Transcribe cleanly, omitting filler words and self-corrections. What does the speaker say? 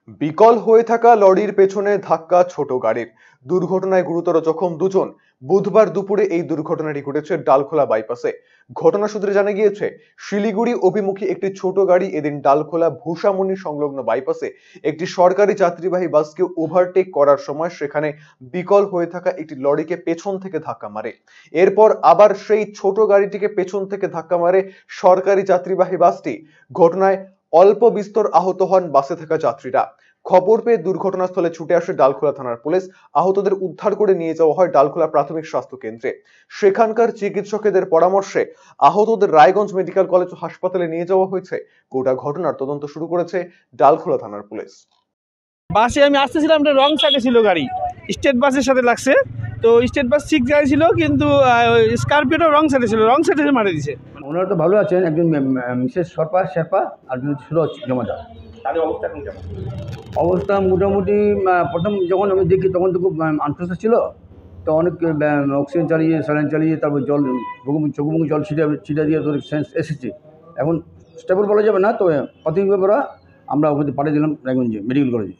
বিকল হয়ে থাকা লরির পেছনে ধাক্কা ছোট গাড়ির দুর্ঘটনায় গুরুতর জখম দুজন। বুধবার দুপুরে এই দুর্ঘটনাটি ঘটেছে ডালখোলা বাইপাসে। ঘটনা সূত্রে জানা গিয়েছে, শিলিগুড়ি অভিমুখী একটি ছোট গাড়ি এদিন ডালখোলা ভূষামণি সংলগ্ন বাইপাসে একটি সরকারি যাত্রীবাহী বাসকে ওভারটেক করার সময় সেখানে বিকল হয়ে থাকা একটি লরিকে পেছন থেকে ধাক্কা মারে। এরপর আবার সেই ছোট গাড়িটিকে পেছন থেকে ধাক্কা মারে সরকারি যাত্রীবাহী বাসটি। ঘটনায় অল্প বিস্তর আহত হন বাসে থাকা যাত্রীরা। খবর পেয়ে দুর্ঘটনাস্থলে ছুটে আসে ডালখোলা থানার পুলিশ। আহতদের উদ্ধার করে নিয়ে যাওয়া হয় ডালখোলা প্রাথমিক স্বাস্থ্য কেন্দ্রে। সেখানকার চিকিৎসকের পরামর্শে আহতদের রায়গঞ্জ মেডিকেল কলেজ ও হাসপাতালে নিয়ে যাওয়া হয়েছে। গোটা ঘটনার তদন্ত শুরু করেছে ডালখোলা থানার পুলিশ। বাসে আমি আসতেছিলাম, এটা রং সাইডে ছিল গাড়ি, স্টেট বাসের সাথে লাগছে। তো স্টেট বাস ঠিক জায়গায় ছিল, কিন্তু স্করপিওটা রং সাইডে ছিল, রং সাইডে মারে দিছে। ওনারা তো ভালো আছেন, একজন মিসেস শেরপা আর একজন সুরজ জমাদার। তাদের অবস্থা এখন কেমন? অবস্থা মোটামুটি প্রথম যখন আমি দেখি তখন তো খুব আন্তস্থ ছিল, তো অনেক অক্সিজেন চালিয়ে স্যালাইন চালিয়ে তারপর জল চোখ মুখে জল ছিটা দিয়ে তোর সেন্স এসেছে। এখন স্টেবল বলা যাবে না, তো প্রাথমিকভাবে আমরা ওখানে পাঠিয়ে দিলাম রায়গঞ্জে মেডিকেল কলেজে।